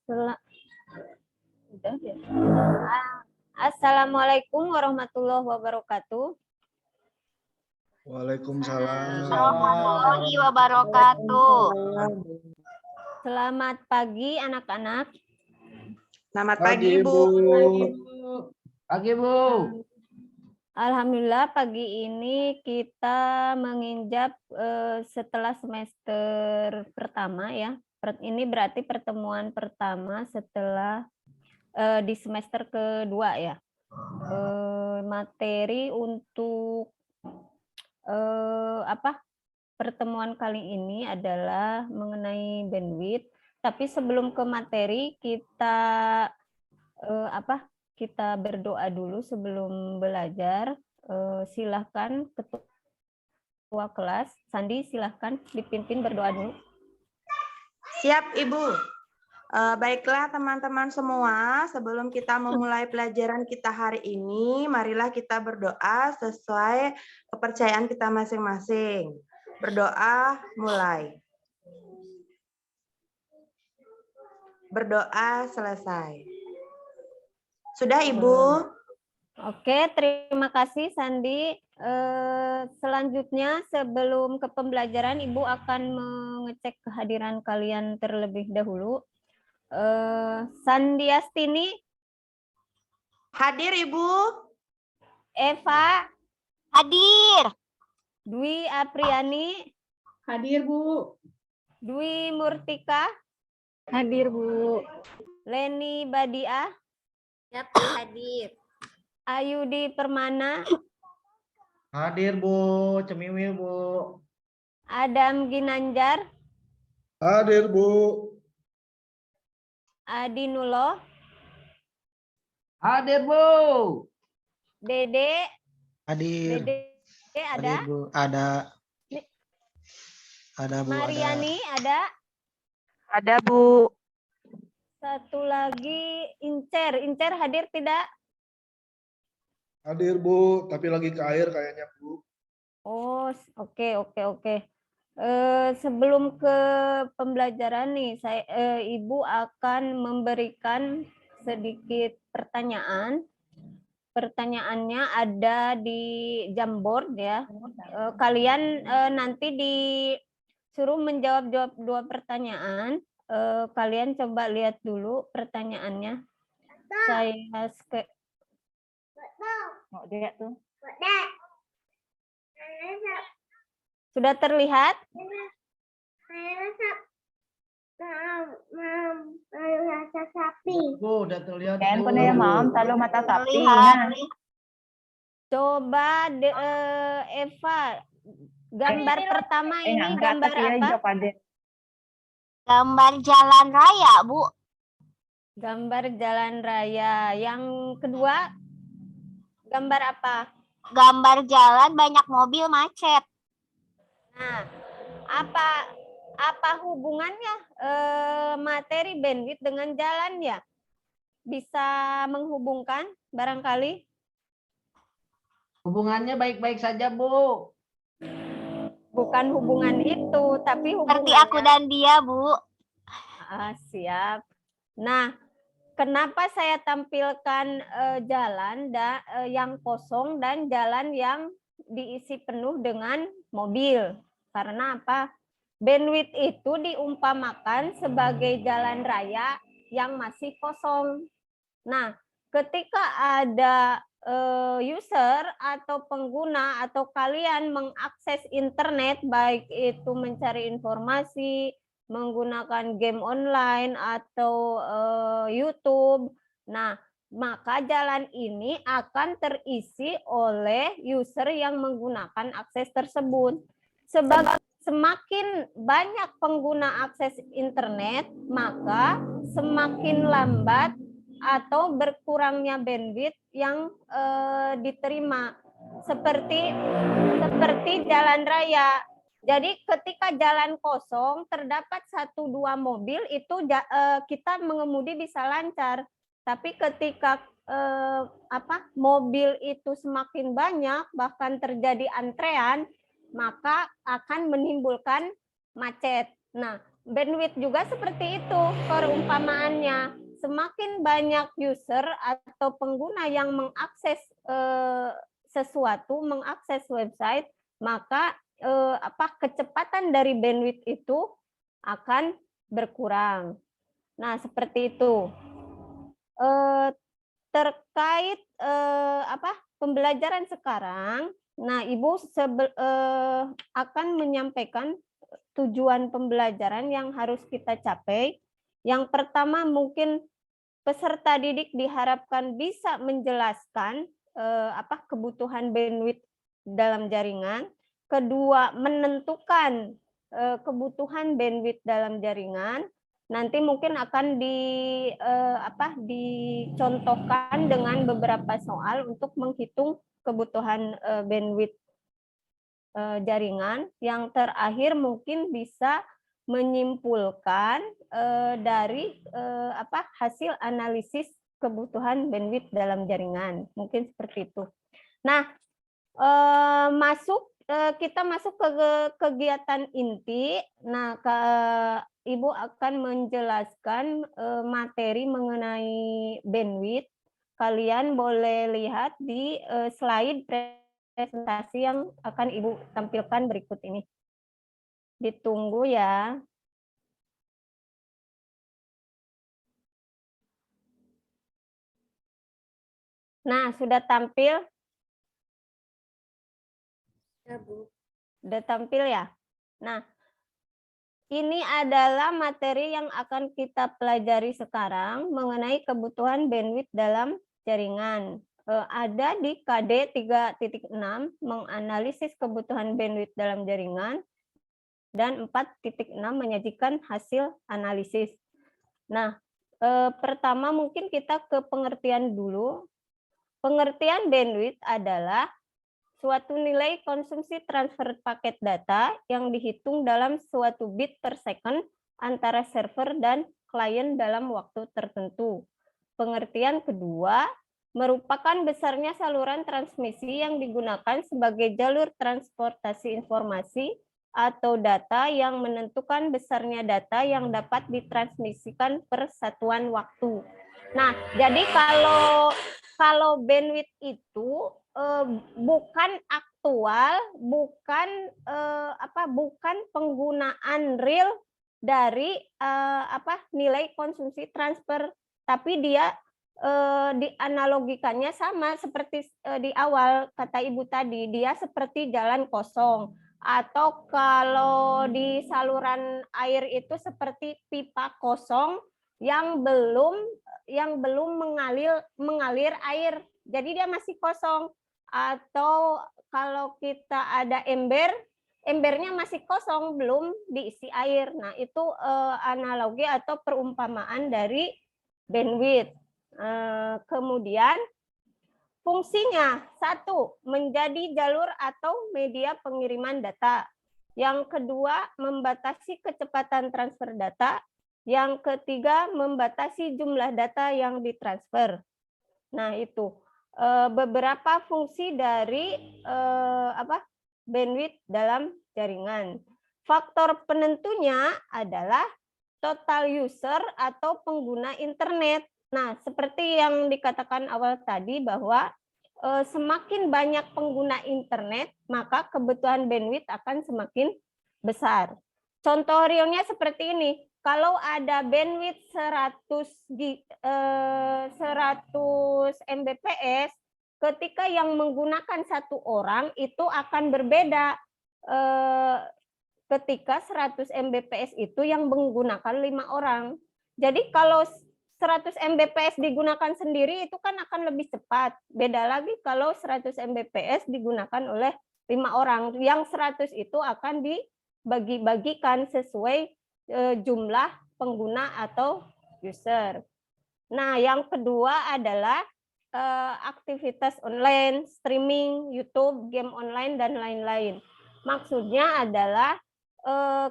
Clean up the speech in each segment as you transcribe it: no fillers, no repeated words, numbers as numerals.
Sel- Udah ya. Assalamualaikum warahmatullahi wabarakatuh. Waalaikumsalam. Warahmatullahi wabarakatuh. Selamat pagi anak-anak. Selamat pagi, Bu. Pagi, Bu. Alhamdulillah pagi ini kita menginjak setelah semester pertama ya. Ini berarti pertemuan pertama setelah di semester kedua ya. Materi untuk pertemuan kali ini adalah mengenai bandwidth. Tapi sebelum ke materi kita kita berdoa dulu sebelum belajar. Silahkan ketua kelas Sandi, silahkan dipimpin berdoa dulu. Siap, Ibu. Baiklah teman-teman semua, sebelum kita memulai pelajaran kita hari ini, marilah kita berdoa sesuai kepercayaan kita masing-masing. Berdoa mulai. Berdoa selesai. Sudah, Ibu? Oke, terima kasih Sandi. Selanjutnya sebelum ke pembelajaran, Ibu akan mengecek kehadiran kalian terlebih dahulu. Sandiastini. Hadir, Ibu. Eva. Hadir. Dwi Apriani. Hadir, Bu. Dwi Murtika. Hadir, Bu. Leni Badia. Siap, hadir. Ayudi Permana. Hadir, Bu. Cemiwil, Bu. Adam Ginanjar. Hadir, Bu. Adi Nulo. Hadir, Bu. Dede. Hadir. Dede ada. Hadir, Bu. Ada. Ada, Bu. Mariani ada. Ada, Bu. Satu lagi Incer. Incer hadir tidak? Hadir, Bu. Tapi lagi ke air kayaknya, Bu. Oh, oke. Sebelum ke pembelajaran nih, Ibu akan memberikan sedikit pertanyaan. Pertanyaannya ada di Jamboard ya. Kalian nanti disuruh menjawab dua pertanyaan. Kalian coba lihat dulu pertanyaannya. Saya sudah terlihat? Bu, udah terlihat. Handphone ya, Mam. Taruh mata sapi. Coba Eva, gambar pertama ini gambar apa? Gambar jalan raya, Bu. Gambar jalan raya. Yang kedua, gambar apa? Gambar jalan banyak mobil macet. Nah, apa hubungannya materi bandwidth dengan jalan ya? Bisa menghubungkan barangkali? Hubungannya baik-baik saja, Bu. Bukan hubungan itu, tapi Seperti hubungannya. aku dan dia, Bu. Siap. Nah, kenapa saya tampilkan jalan yang kosong dan jalan yang diisi penuh dengan mobil? Karena apa? Bandwidth itu diumpamakan sebagai jalan raya yang masih kosong. Nah, ketika ada user atau pengguna atau kalian mengakses internet, baik itu mencari informasi, menggunakan game online atau YouTube, nah maka jalan ini akan terisi oleh user yang menggunakan akses tersebut. Semakin banyak pengguna akses internet, maka semakin lambat atau berkurangnya bandwidth yang diterima. Seperti jalan raya. Jadi ketika jalan kosong terdapat 1-2 mobil itu kita mengemudi bisa lancar. Tapi ketika mobil itu semakin banyak bahkan terjadi antrean, maka akan menimbulkan macet. Nah, bandwidth juga seperti itu perumpamaannya. Semakin banyak user atau pengguna yang mengakses sesuatu, mengakses website, maka kecepatan dari bandwidth itu akan berkurang. Nah, seperti itu. Terkait pembelajaran sekarang, nah Ibu akan menyampaikan tujuan pembelajaran yang harus kita capai. Yang pertama, mungkin peserta didik diharapkan bisa menjelaskan kebutuhan bandwidth dalam jaringan. Kedua, menentukan kebutuhan bandwidth dalam jaringan. Nanti mungkin akan dicontohkan dengan beberapa soal untuk menghitung kebutuhan bandwidth jaringan. Yang terakhir mungkin bisa menyimpulkan dari hasil analisis kebutuhan bandwidth dalam jaringan. Mungkin seperti itu. Nah, kita masuk ke kegiatan inti. Nah, Ibu akan menjelaskan materi mengenai bandwidth. Kalian boleh lihat di slide presentasi yang akan Ibu tampilkan berikut ini. Ditunggu ya. Nah, sudah tampil? Ya, Bu. Sudah tampil ya? Nah, ini adalah materi yang akan kita pelajari sekarang mengenai kebutuhan bandwidth dalam jaringan. Ada di KD 3.6 menganalisis kebutuhan bandwidth dalam jaringan dan 4.6 menyajikan hasil analisis. Nah, pertama mungkin kita ke pengertian dulu. Pengertian bandwidth adalah suatu nilai konsumsi transfer paket data yang dihitung dalam suatu bit per second antara server dan klien dalam waktu tertentu. Pengertian kedua, merupakan besarnya saluran transmisi yang digunakan sebagai jalur transportasi informasi atau data yang menentukan besarnya data yang dapat ditransmisikan per satuan waktu. Nah, jadi kalau bandwidth itu bukan aktual, bukan penggunaan real dari nilai konsumsi transfer, tapi dia dianalogikannya sama seperti di awal kata Ibu tadi, dia seperti jalan kosong, atau kalau di saluran air itu seperti pipa kosong yang belum mengalir air, jadi dia masih kosong. Atau kalau kita ada embernya masih kosong, belum diisi air. Nah, itu analogi atau perumpamaan dari bandwidth. Kemudian fungsinya, satu, menjadi jalur atau media pengiriman data. Yang kedua, membatasi kecepatan transfer data. Yang ketiga, membatasi jumlah data yang ditransfer. Nah, itu beberapa fungsi dari bandwidth dalam jaringan. Faktor penentunya adalah total user atau pengguna internet. Nah, seperti yang dikatakan awal tadi bahwa semakin banyak pengguna internet, maka kebutuhan bandwidth akan semakin besar. Contoh realnya seperti ini. Kalau ada bandwidth 100 Mbps, ketika yang menggunakan satu orang itu akan berbeda. Ketika 100 Mbps itu yang menggunakan 5 orang. Jadi kalau 100 Mbps digunakan sendiri itu kan akan lebih cepat. Beda lagi kalau 100 Mbps digunakan oleh 5 orang. Yang 100 itu akan dibagi-bagikan sesuai jumlah pengguna atau user. Nah, yang kedua adalah aktivitas online, streaming, YouTube, game online, dan lain-lain. Maksudnya adalah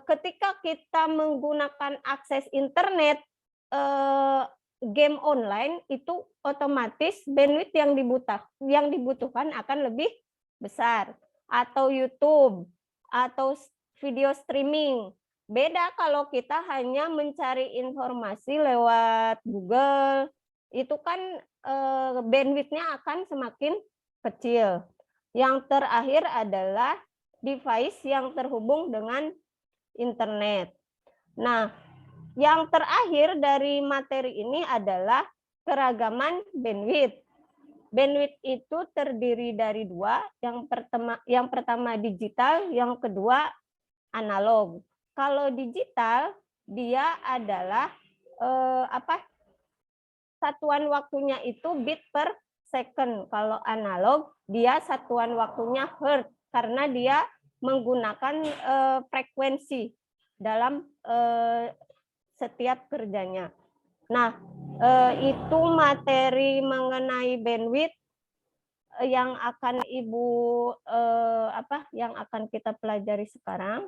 ketika kita menggunakan akses internet, game online itu otomatis bandwidth yang dibutuhkan akan lebih besar. Atau YouTube, atau video streaming, Beda kalau kita hanya mencari informasi lewat Google, itu kan bandwidth-nya akan semakin kecil. Yang terakhir adalah device yang terhubung dengan internet. Nah, yang terakhir dari materi ini adalah keragaman bandwidth. Bandwidth itu terdiri dari dua, yang pertama digital, yang kedua analog. Kalau digital dia adalah satuan waktunya itu bit per second. Kalau analog dia satuan waktunya hertz karena dia menggunakan frekuensi dalam setiap kerjanya. Nah, itu materi mengenai bandwidth yang akan yang akan kita pelajari sekarang.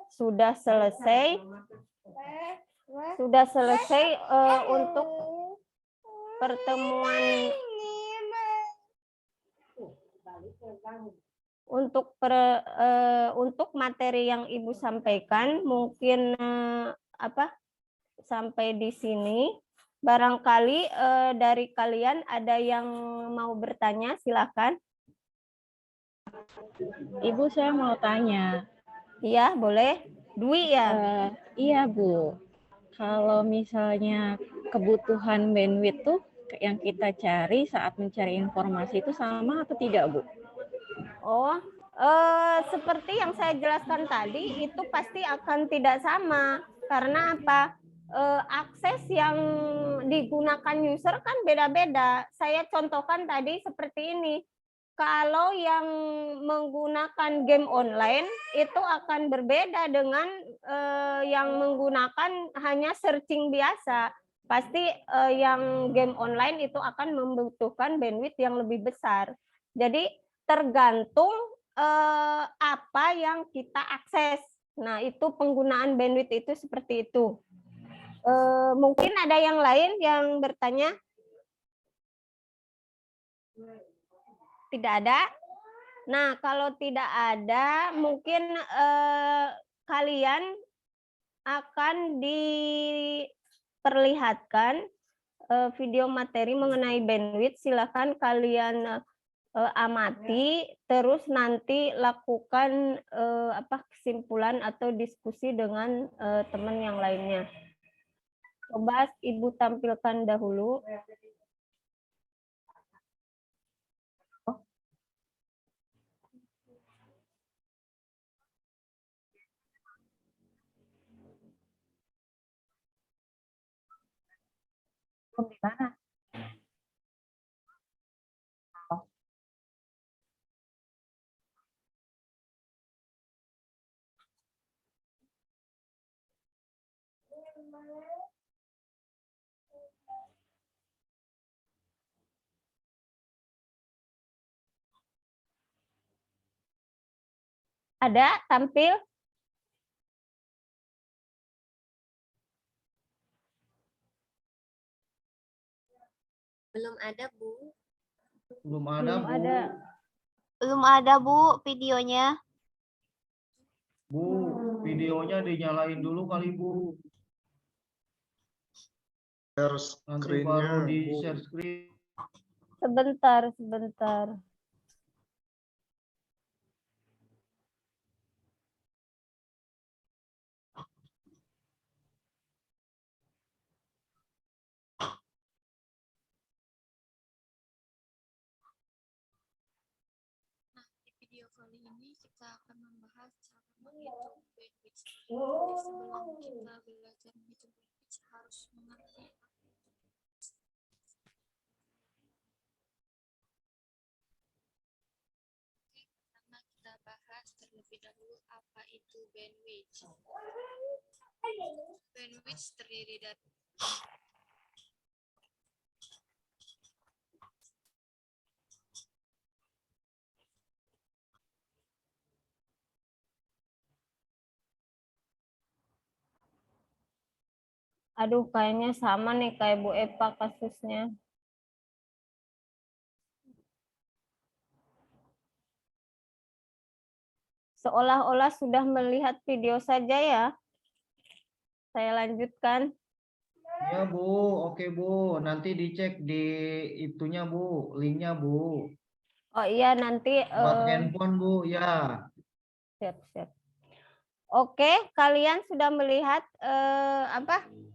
Sudah selesai untuk pertemuan untuk materi yang Ibu sampaikan mungkin sampai di sini. Barangkali dari kalian ada yang mau bertanya, silakan. Ibu, saya mau tanya. Iya, boleh. Dwi ya? Iya, Bu. Kalau misalnya kebutuhan bandwidth tuh yang kita cari saat mencari informasi itu sama atau tidak, Bu? Oh, seperti yang saya jelaskan tadi, itu pasti akan tidak sama. Karena apa? Akses yang digunakan user kan beda-beda. Saya contohkan tadi seperti ini. Kalau yang menggunakan game online itu akan berbeda dengan yang menggunakan hanya searching biasa. Pasti yang game online itu akan membutuhkan bandwidth yang lebih besar. Jadi tergantung apa yang kita akses. Nah, itu penggunaan bandwidth itu seperti itu. Mungkin ada yang lain yang bertanya? Tidak ada? Nah, kalau tidak ada, mungkin kalian akan diperlihatkan video materi mengenai bandwidth. Silakan kalian amati, terus nanti lakukan kesimpulan atau diskusi dengan teman yang lainnya. Coba Ibu tampilkan dahulu. Di mana? Ada tampil? Belum ada, Bu. Belum ada, Belum Bu. ada. Belum ada, Bu, videonya. Bu, videonya dinyalain dulu kali, Bu. Share Nanti screen-nya, baru di Bu. share screen. Sebentar. Di video kali ini kita akan membahas cara menghitung bandwidth. Sebelum kita belajar menghitung bandwidth, harus mengerti pertama kita bahas terlebih dahulu apa itu bandwidth. Bandwidth terdiri dari Aduh, kayaknya sama nih kayak Bu Eva kasusnya. Seolah-olah sudah melihat video saja ya. saya lanjutkan. Ya Bu, oke Bu. Nanti dicek di itunya Bu, linknya Bu. Oh iya, nanti Buat handphone Bu, ya. siap. Oke, kalian sudah melihat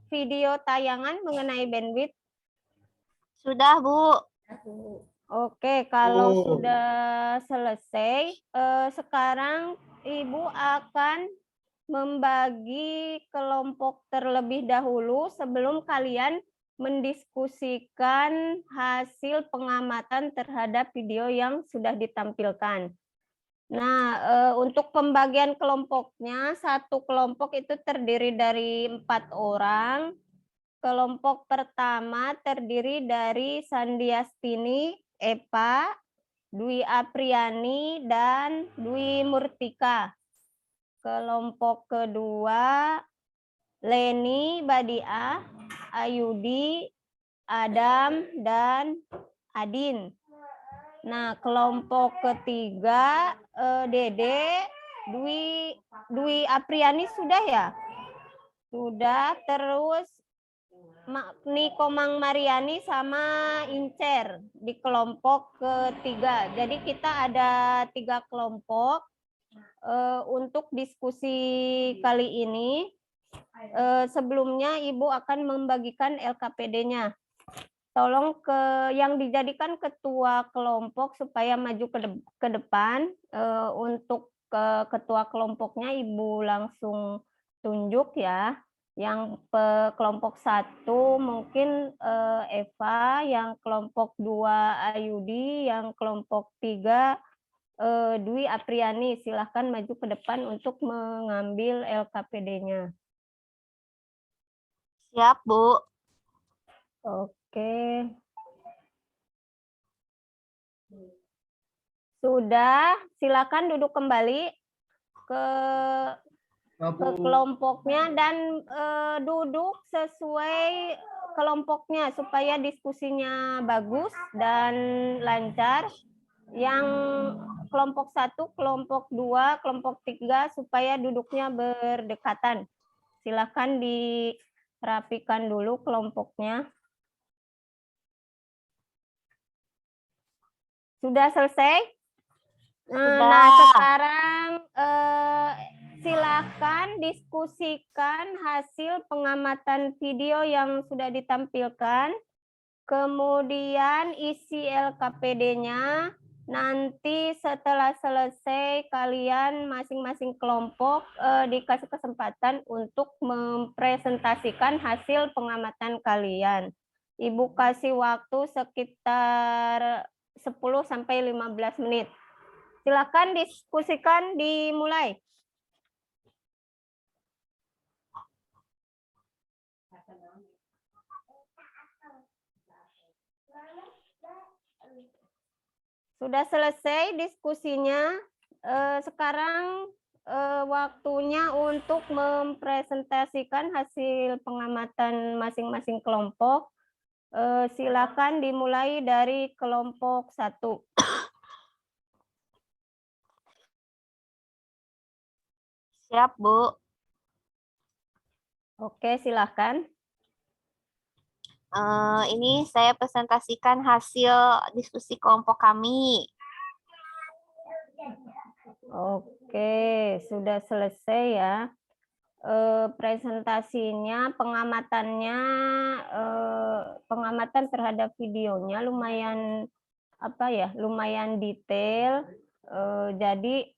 video tayangan mengenai bandwidth? Sudah, Bu. Oke, kalau Oh. sudah selesai, sekarang Ibu akan membagi kelompok terlebih dahulu sebelum kalian mendiskusikan hasil pengamatan terhadap video yang sudah ditampilkan. Nah, untuk pembagian kelompoknya, satu kelompok itu terdiri dari 4 orang. Kelompok pertama terdiri dari Sandiastini, Epa, Dwi Apriani, dan Dwi Murtika. Kelompok kedua, Leni, Badia, Ayudi, Adam, dan Adin. Nah, kelompok ketiga, Dede, Dwi Apriani sudah ya? Sudah, terus Niko Mang Mariani sama Incer di kelompok ketiga. Jadi kita ada 3 kelompok. Untuk diskusi kali ini, sebelumnya Ibu akan membagikan LKPD-nya. Tolong yang dijadikan ketua kelompok supaya maju ke depan. Untuk ketua kelompoknya Ibu langsung tunjuk ya. Yang kelompok 1 mungkin Eva, yang kelompok 2 Ayudi, yang kelompok 3 Dwi Apriani. Silahkan maju ke depan untuk mengambil LKPD-nya. Siap, Bu. Oke. Sudah, silakan duduk kembali ke kelompoknya dan duduk sesuai kelompoknya supaya diskusinya bagus dan lancar. Yang kelompok 1, kelompok 2, kelompok 3 supaya duduknya berdekatan. Silakan dirapikan dulu kelompoknya. Sudah selesai? Nah, sekarang silakan diskusikan hasil pengamatan video yang sudah ditampilkan. Kemudian isi LKPD-nya. Nanti setelah selesai kalian masing-masing kelompok dikasih kesempatan untuk mempresentasikan hasil pengamatan kalian. Ibu kasih waktu sekitar 10-15 menit. Silakan diskusikan, dimulai. Sudah selesai diskusinya. Sekarang waktunya untuk mempresentasikan hasil pengamatan masing-masing kelompok. Silakan dimulai dari kelompok 1. Siap, Bu. Oke, silakan. Ini saya presentasikan hasil diskusi kelompok kami. Oke, sudah selesai ya. Presentasinya, pengamatannya, pengamatan terhadap videonya lumayan lumayan detail. Jadi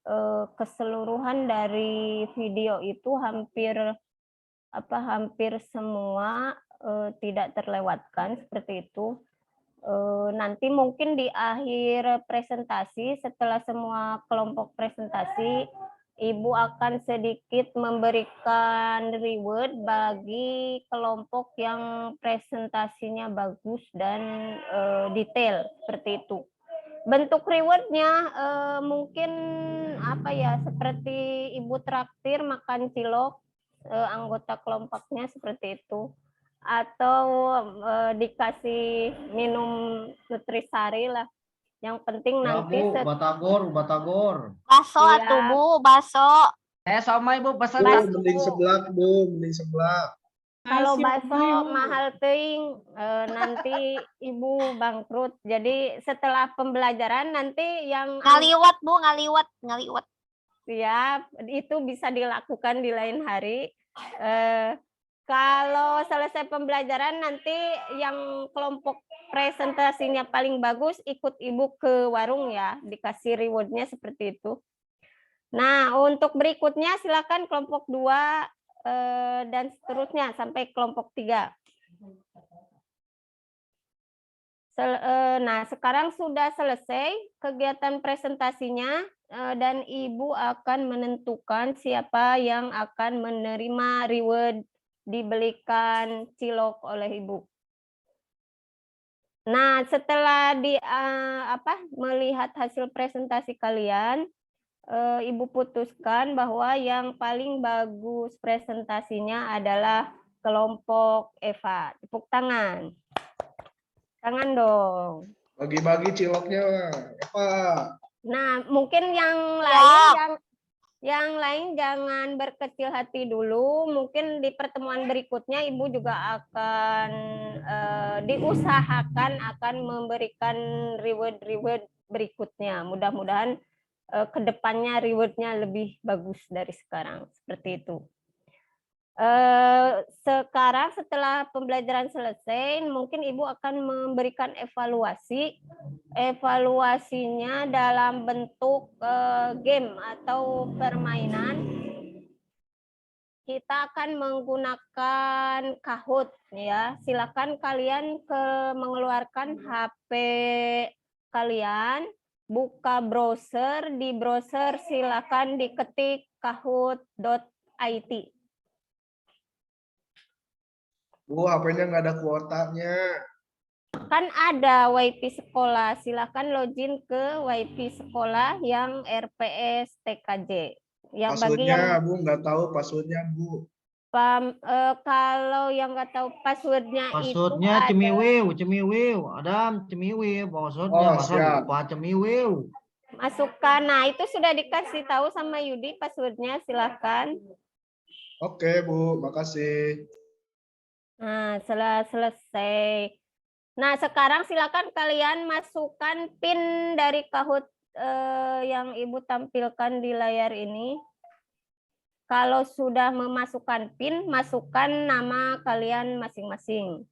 keseluruhan dari video itu hampir semua tidak terlewatkan seperti itu. Nanti mungkin di akhir presentasi, setelah semua kelompok presentasi, Ibu akan sedikit memberikan reward bagi kelompok yang presentasinya bagus dan detail seperti itu. Bentuk rewardnya mungkin seperti Ibu traktir makan cilok anggota kelompoknya seperti itu, atau dikasih minum nutrisari lah. Yang penting Ya nanti Bu, batagor. Baso Siap. atuh, Bu, baso. Somai Bu pesan Bas- satu. Mending seblak Bu, mending seblak. Kalau Nasi bakso Ibu. mahal teuing, nanti Ibu bangkrut. Jadi setelah pembelajaran nanti yang Ngaliwat, Bu, ngaliwat. siap, itu bisa dilakukan di lain hari. Kalau selesai pembelajaran nanti yang kelompok presentasinya paling bagus ikut Ibu ke warung ya, dikasih rewardnya seperti itu. Nah, untuk berikutnya silakan kelompok 2 dan seterusnya sampai kelompok 3. Nah, sekarang sudah selesai kegiatan presentasinya dan Ibu akan menentukan siapa yang akan menerima reward dibelikan cilok oleh Ibu. Nah, setelah melihat hasil presentasi kalian, Ibu putuskan bahwa yang paling bagus presentasinya adalah kelompok Eva. Tepuk tangan. Tangan dong. Bagi-bagi ciloknya, apa? Nah, mungkin yang lain jangan berkecil hati dulu. Mungkin di pertemuan berikutnya Ibu juga akan diusahakan akan memberikan reward berikutnya. Mudah-mudahan kedepannya rewardnya lebih bagus dari sekarang. Seperti itu. Sekarang setelah pembelajaran selesai, mungkin Ibu akan memberikan evaluasi. Evaluasinya dalam bentuk game atau permainan. Kita akan menggunakan Kahoot ya. Silakan kalian mengeluarkan HP kalian, buka browser, di browser silakan diketik kahoot.it. Bu, HP-nya nggak ada kuotanya. Kan ada WiFi sekolah, silakan login ke WiFi sekolah yang RPS TKJ. Yang bagi Passwordnya, yang Bu, nggak tahu passwordnya, Bu. kalau yang nggak tahu passwordnya itu Passwordnya ada cemiwiw, Adam cemiwiw, passwordnya Oh, masa siap. lupa cemiwiw. masukkan. Nah, itu sudah dikasih tahu sama Yudi passwordnya, silahkan. Oke, Bu, makasih. Nah, setelah selesai. Nah, sekarang silakan kalian masukkan PIN dari Kahoot yang Ibu tampilkan di layar ini. Kalau sudah memasukkan PIN, masukkan nama kalian masing-masing.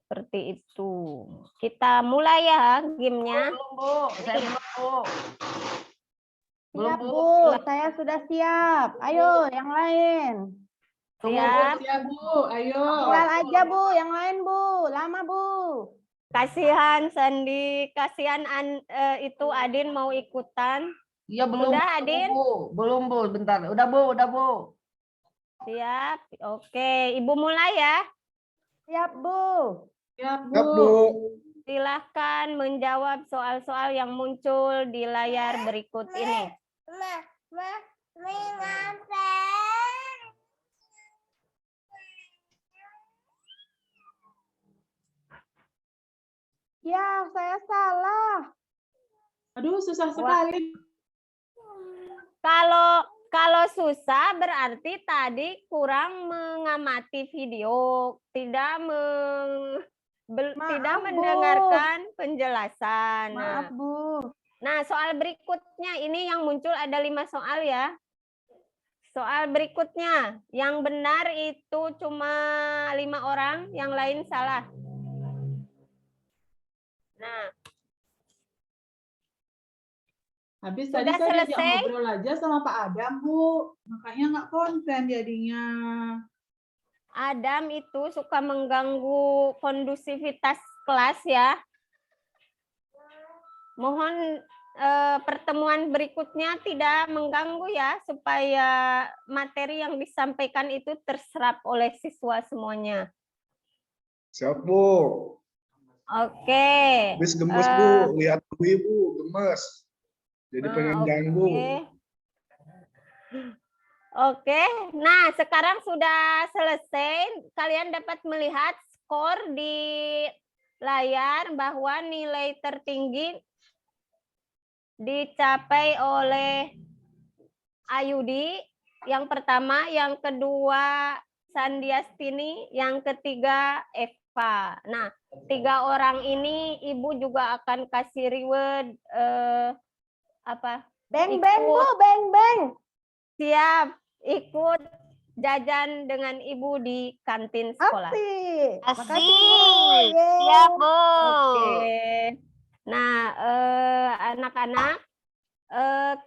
Seperti itu. Kita mulai ya gamenya. Siap, Bu. Saya sudah siap. Ayo, yang lain. Siap. Siap, Bu. Ayo. Kelar aja, Bu. Yang lain, Bu. Lama, Bu. Kasihan Sandi, kasihan itu Adin mau ikutan. Iya belum. Udah Adin? Bu. Belum Bu, bentar. Udah Bu. Siap. Oke, Ibu mulai ya. Siap, Bu. Siap, Bu. Siap, Bu. Silahkan menjawab soal-soal yang muncul di layar berikut ini. Ya, saya salah. Aduh, susah sekali. Kalau susah berarti tadi kurang mengamati video, tidak Maaf, Bu. mendengarkan penjelasan. Maaf, Bu. Nah, soal berikutnya ini yang muncul ada 5 soal ya. Soal berikutnya, yang benar itu cuma 5 orang, yang lain salah. Nah, Habis Sudah tadi saya diajak selesai? ngobrol aja sama Pak Adam, Bu. Makanya nggak konten jadinya. Adam itu suka mengganggu kondusivitas kelas ya. Mohon pertemuan berikutnya tidak mengganggu ya, supaya materi yang disampaikan itu terserap oleh siswa semuanya. Siap, Bu. Oke. Habis gemes, Bu. Lihat Bu, gemes. Jadi pengen ganggu. Oke, nah sekarang sudah selesai. Kalian dapat melihat skor di layar bahwa nilai tertinggi dicapai oleh Ayudi. Yang pertama, yang kedua Sandiastini, yang ketiga Eva. Nah, 3 orang ini Ibu juga akan kasih reward Beng beng Bu, beng beng. siap ikut jajan dengan Ibu di kantin sekolah. Asik. Makasih Bu. Asik. Yeay. Siap, Bu. Oke. Nah, anak-anak,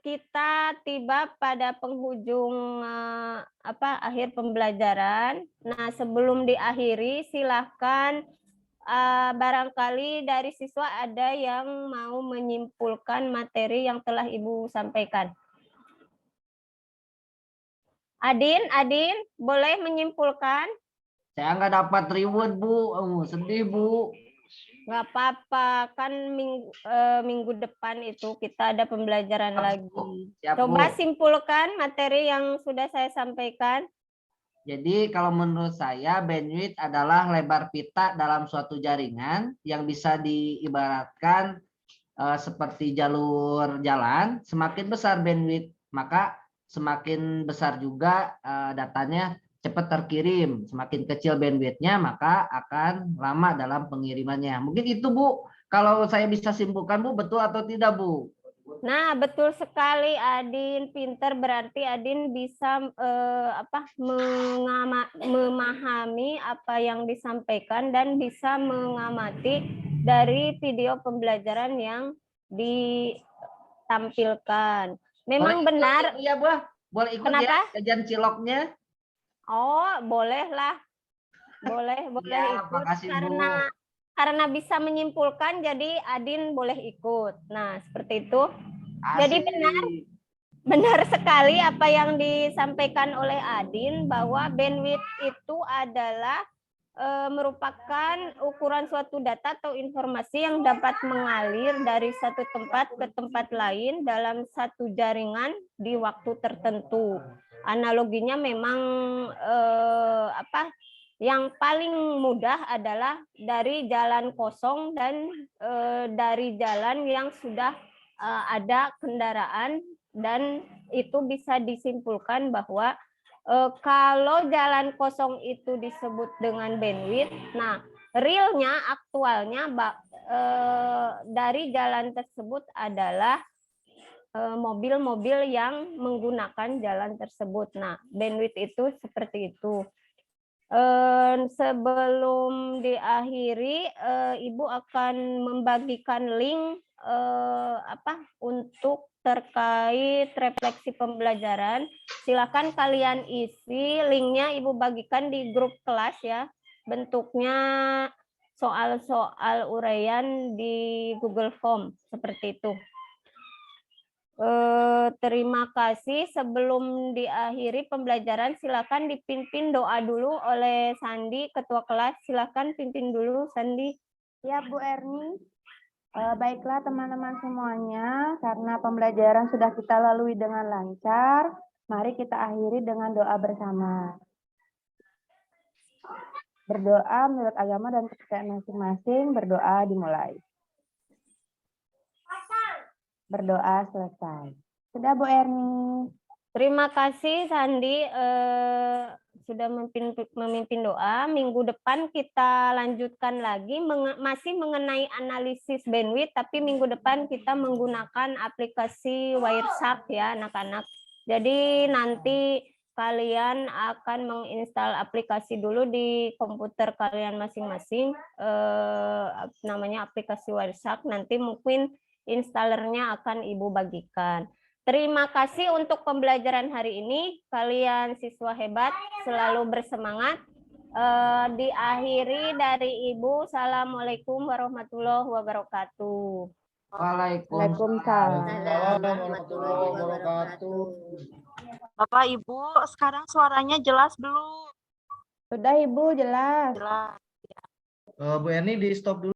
kita tiba pada penghujung akhir pembelajaran. Nah, sebelum diakhiri, silahkan barangkali dari siswa ada yang mau menyimpulkan materi yang telah Ibu sampaikan. Adin, boleh menyimpulkan? Saya nggak dapat reward, Bu. Sedih, Bu. Nggak apa-apa, kan minggu depan itu kita ada pembelajaran lagi. Siap, Coba Bu. simpulkan materi yang sudah saya sampaikan. Jadi kalau menurut saya bandwidth adalah lebar pita dalam suatu jaringan yang bisa diibaratkan seperti jalur jalan. Semakin besar bandwidth, maka semakin besar juga datanya cepat terkirim. Semakin kecil bandwidthnya, maka akan lama dalam pengirimannya. Mungkin itu, Bu. Kalau saya bisa simpulkan, Bu, betul atau tidak, Bu? Nah, betul sekali Adin, pinter, berarti Adin bisa memahami apa yang disampaikan dan bisa mengamati dari video pembelajaran yang ditampilkan. Memang benar. Iya, Bu. Boleh ikut. Kenapa? Ya jajan ciloknya. Oh, bolehlah. Boleh Ya, ikut makasih, Bu. karena bisa menyimpulkan, jadi Adin boleh ikut. Nah, seperti itu. Jadi benar sekali apa yang disampaikan oleh Adin, bahwa bandwidth itu adalah merupakan ukuran suatu data atau informasi yang dapat mengalir dari satu tempat ke tempat lain dalam satu jaringan di waktu tertentu. Analoginya memang yang paling mudah adalah dari jalan kosong dan dari jalan yang sudah ada kendaraan, dan itu bisa disimpulkan bahwa kalau jalan kosong itu disebut dengan bandwidth, nah realnya, aktualnya dari jalan tersebut adalah mobil-mobil yang menggunakan jalan tersebut. Nah, bandwidth itu seperti itu. Sebelum diakhiri, Ibu akan membagikan link untuk terkait refleksi pembelajaran. Silakan kalian isi linknya, Ibu bagikan di grup kelas ya. Bentuknya soal-soal uraian di Google Form seperti itu. Terima kasih. Sebelum diakhiri pembelajaran, silakan dipimpin doa dulu oleh Sandi, ketua kelas. Silakan pimpin dulu, Sandi. Ya, Bu Erni. Baiklah teman-teman semuanya, karena pembelajaran sudah kita lalui dengan lancar, mari kita akhiri dengan doa bersama. Berdoa menurut agama dan kepercayaan masing-masing, berdoa dimulai. Berdoa selesai. Sudah Bu Erni. Terima kasih Sandi sudah memimpin doa. Minggu depan kita lanjutkan lagi masih mengenai analisis bandwidth, tapi minggu depan kita menggunakan aplikasi Wireshark ya anak-anak. Jadi nanti kalian akan menginstal aplikasi dulu di komputer kalian masing-masing, namanya aplikasi Wireshark. Nanti mungkin installernya akan Ibu bagikan. Terima kasih untuk pembelajaran hari ini. Kalian siswa hebat, selalu bersemangat. Diakhiri dari Ibu, Assalamualaikum warahmatullahi wabarakatuh. Waalaikumsalam warahmatullahi wabarakatuh. Bapak Ibu, sekarang suaranya jelas belum? Sudah Ibu, jelas. Jelas. Bu Erni di stop dulu.